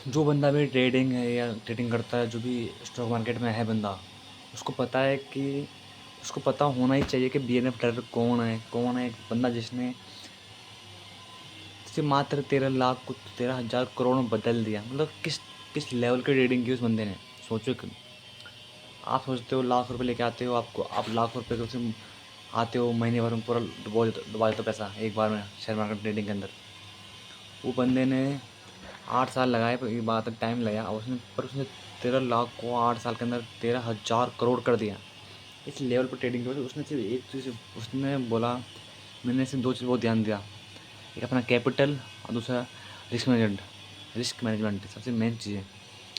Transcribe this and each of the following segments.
जो बंदा भी ट्रेडिंग है या ट्रेडिंग करता है, जो भी स्टॉक मार्केट में है बंदा, उसको पता है कि उसको पता होना ही चाहिए कि बीएनएफ ट्रेडर कौन है एक बंदा जिसने सिर्फ मात्र 13 लाख को 13,000 करोड़ में बदल दिया। मतलब किस किस लेवल की ट्रेडिंग की उस बंदे ने। सोचो कि आप सोचते हो लाख रुपए लेके आते हो, आपको आप लाख रुपए के उसमें आते हो, महीने भर में पूरा डुबा देते हो पैसा एक बार में शेयर मार्केट ट्रेडिंग के अंदर। वो बंदे ने 8 साल लगाए, पर ये बात है टाइम लगा, और उसने 13 लाख को 8 साल के अंदर 13,000 करोड़ कर दिया। इस लेवल पर ट्रेडिंग की वजह से उसने सिर्फ एक चीज़ उसने बोला, मैंने सिर्फ दो चीज़ बहुत ध्यान दिया। एक अपना कैपिटल और दूसरा रिस्क मैनेजमेंट सबसे मेन चीज़ है।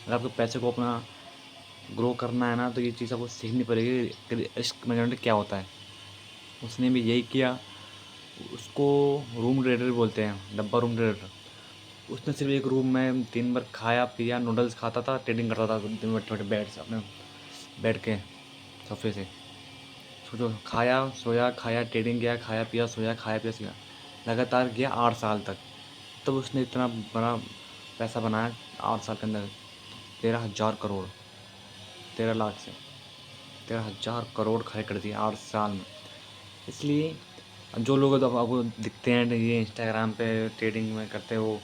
अगर आपको पैसे को अपना ग्रो करना है ना, तो ये चीज़ आपको सीखनी पड़ेगी कि रिस्क मैनेजमेंट क्या होता है। उसने भी यही किया। उसको रूम ट्रेडर बोलते हैं, डब्बा रूम ट्रेडर। उसने सिर्फ एक रूम में दिन भर खाया पिया, नूडल्स खाता था, ट्रेडिंग करता था दिन में बैठे बैठे बेड से अपने बैठ के सोफे से। सोचो, खाया सोया खाया ट्रेडिंग किया, खाया पिया सोया खाया पिया सोया, लगातार किया 8 साल तक। तब उसने इतना बड़ा पैसा बनाया 8 साल के अंदर। 13,000 करोड़, 13 लाख से 13,000 करोड़ खड़े कर दिए 8 साल में। इसलिए जो लोग तो आपको दिखते हैं ये इंस्टाग्राम पे ट्रेडिंग में करते हैं, वो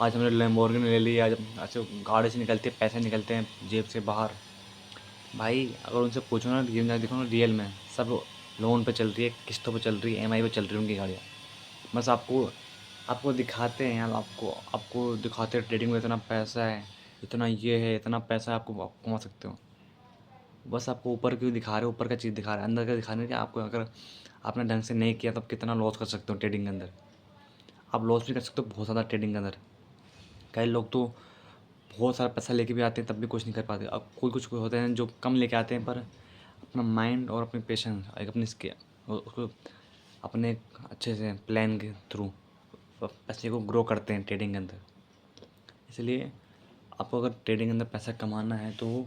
आज हमने लैम्बोर्गिनी ले ली, आज ऐसे गाड़ी से निकलते पैसे निकलते हैं जेब से बाहर। भाई अगर उनसे पूछो ना, रियल में देखो ना, रियल में सब लोन पे चल रही है, किस्तों पे चल रही है, ईएमआई पे चल रही है उनकी गाड़ियाँ। बस आपको आपको दिखाते हैं यार, आपको आपको दिखाते हैं ट्रेडिंग में इतना पैसा है, इतना ये है, इतना पैसा है, आपको आप कमा सकते हो। बस आपको ऊपर क्यों दिखा रहे हो, ऊपर का चीज़ दिखा रहे हैं, अंदर का दिखा रहे हैं कि आपको अगर आपने ढंग से नहीं किया तो आप कितना लॉस कर सकते हो ट्रेडिंग के अंदर। आप लॉस भी कर सकते हो बहुत ज़्यादा ट्रेडिंग के अंदर। कई लोग तो बहुत सारा पैसा लेके भी आते हैं तब भी कुछ नहीं कर पाते। अब कोई कुछ होते हैं जो कम लेके आते हैं, पर अपना माइंड और अपनी पेशेंस एक अपनी उसको अपने अच्छे से प्लान के थ्रू पैसे को ग्रो करते हैं ट्रेडिंग के अंदर। इसलिए आपको अगर ट्रेडिंग के अंदर पैसा कमाना है तो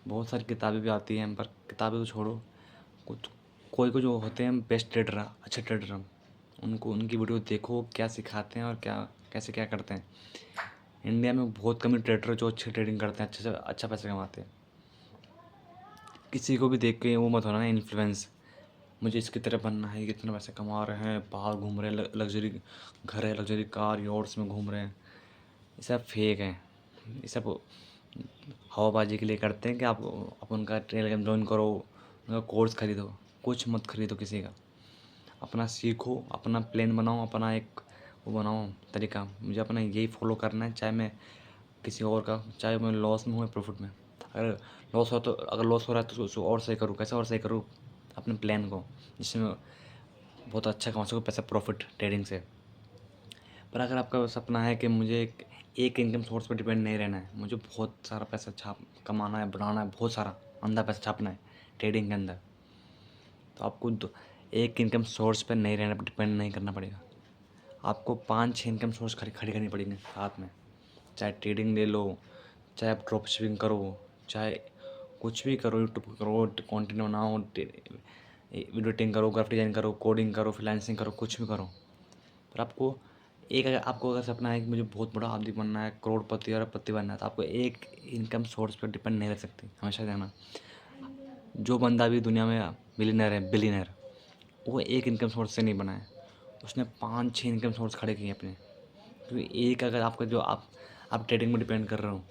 बहुत सारी किताबें भी आती हैं, पर किताबें तो छोड़ो, कुछ कोई कोई जो होते हैं बेस्ट ट्रेडर, अच्छे ट्रेडर, उनको उनकी वीडियो देखो क्या सिखाते हैं और क्या कैसे क्या करते हैं। इंडिया में बहुत कम ही ट्रेडर जो अच्छी ट्रेडिंग करते हैं, अच्छे से अच्छा पैसा कमाते हैं। किसी को भी देख के वो मत होना ना इन्फ्लुएंस, मुझे इसकी तरह बनना है, ये कितना पैसा कमा रहे हैं, बाहर घूम रहे हैं, लग्जरी घर है, लग्जरी कार यॉट्स में घूम रहे हैं। ये सब फेक है, ये सब हवाबाजी के लिए करते हैं कि आप उनका टेलीग्राम ज्वाइन करो, उनका कोर्स खरीदो। कुछ मत खरीदो किसी का। अपना सीखो, अपना प्लान बनाओ, अपना एक वो बनाओ तरीका, मुझे अपना यही फॉलो करना है, चाहे मैं किसी और का, चाहे मैं लॉस में हूँ या प्रॉफिट में। अगर लॉस हो रहा है तो उसको और सही करूँ, कैसे और सही करूँ अपने प्लान को, जिससे मैं बहुत अच्छा कमा सकूँ पैसा प्रॉफिट ट्रेडिंग से। पर अगर आपका सपना है कि मुझे एक इनकम सोर्स पर डिपेंड नहीं रहना है, मुझे बहुत सारा पैसा छाप कमाना है, बनाना है, बहुत सारा अंदर पैसा छापना है ट्रेडिंग के अंदर, तो आपको एक इनकम सोर्स पर नहीं रहना, डिपेंड नहीं करना पड़ेगा। आपको 5-6 इनकम सोर्स खड़ी खड़ी करनी पड़ेंगे साथ में। चाहे ट्रेडिंग ले लो, चाहे आप ड्रॉप शिपिंग करो, चाहे कुछ भी करो, यूट्यूब करो, कंटेंट बनाओ, वीडियो एडिटिंग करो, ग्राफिक डिजाइन करो, कोडिंग करो, फ्रीलांसिंग करो, कुछ भी करो। पर आपको अगर सपना है कि मुझे बहुत बड़ा आदमी बनना है, करोड़पति और अरबपति बनना है, तो आपको एक इनकम सोर्स पर डिपेंड नहीं रह सकती। हमेशा रहना, जो बंदा भी दुनिया में मिलीनियर है, बिलीनियर, वो एक इनकम सोर्स से नहीं बना है, उसने 5-6 इनकम सोर्स खड़े किए अपने। क्योंकि एक अगर आपका जो आप ट्रेडिंग में डिपेंड कर रहे हो,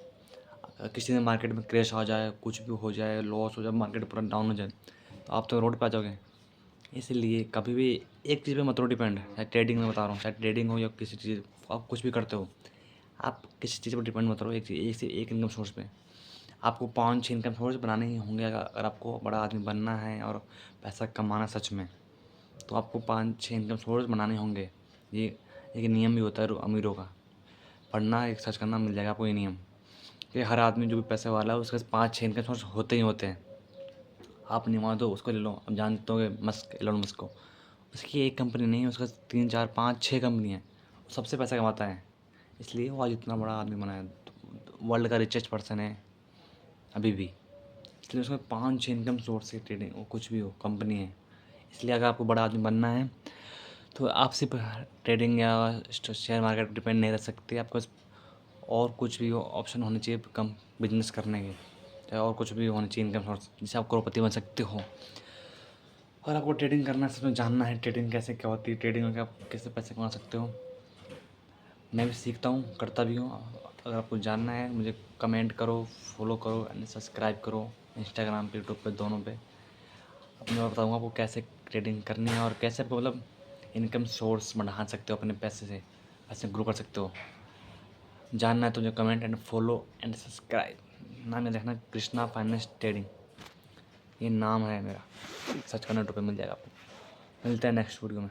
किसी दिन मार्केट में क्रैश आ जाए, कुछ भी हो जाए, लॉस हो जाए, मार्केट पूरा डाउन हो जाए, तो आप तो रोड पे आ जाओगे। इसलिए कभी भी एक चीज़ पे मत रहो डिपेंड, चाहे ट्रेडिंग में बता रहा हूँ, चाहे ट्रेडिंग हो या किसी चीज़, आप कुछ भी करते हो, आप किसी चीज़ पर डिपेंड मत रहो एक इनकम सोर्स पे। आपको 5-6 इनकम सोर्स बनाने ही होंगे अगर आपको बड़ा आदमी बनना है और पैसा कमाना सच में, तो आपको 5-6 इनकम सोर्स बनाने होंगे। ये एक नियम भी होता है अमीरों का, पढ़ना एक सर्च करना मिल जाएगा आपको ये नियम, कि हर आदमी जो भी पैसे वाला है उसके 5-6 इनकम सोर्स होते ही होते हैं। आप नहीं मानो तो उसको ले लो, अब जानते हो मस्क, एलोन मस्क को, उसकी एक कंपनी नहीं है, उसका 3-4-5-6 कंपनी है, वो सबसे पैसा कमाता है, इसलिए वो आज इतना बड़ा आदमी बना है, वर्ल्ड का रिचेस्ट पर्सन है अभी भी। इसलिए उसमें 5-6 इनकम सोर्स है, ट्रेडिंग वो कुछ भी हो कंपनी है। इसलिए अगर आपको बड़ा आदमी बनना है तो आप सिर्फ ट्रेडिंग या शेयर मार्केट पर डिपेंड नहीं रह सकते। आपको और कुछ भी ऑप्शन होने चाहिए कम बिजनेस करने के, चाहे और कुछ भी होने चाहिए इनकम सोर्स, जिससे आप करोड़पति बन सकते हो। और आपको ट्रेडिंग करना है, सच में जानना है ट्रेडिंग कैसे क्या होती है, ट्रेडिंग में आप कैसे पैसे कमा सकते हो। मैं भी सीखता हूँ, करता भी हूँ। अगर आपको जानना है मुझे कमेंट करो, फॉलो करो एंड सब्सक्राइब करो, इंस्टाग्राम पे, यूट्यूब पे, दोनों पे। अब मैं बताऊँगा आपको कैसे ट्रेडिंग करनी है और कैसे आपको मतलब इनकम सोर्स बढ़ा सकते हो, अपने पैसे से पैसे ग्रो कर सकते हो। जानना है तो मुझे comment and follow and subscribe. नाम याद रखना, कृष्णा फाइनेंस ट्रेडिंग, ये नाम है मेरा। सर्च करना यूट्यूब पे मिल जाएगा आपको। मिलते हैं नेक्स्ट वीडियो में।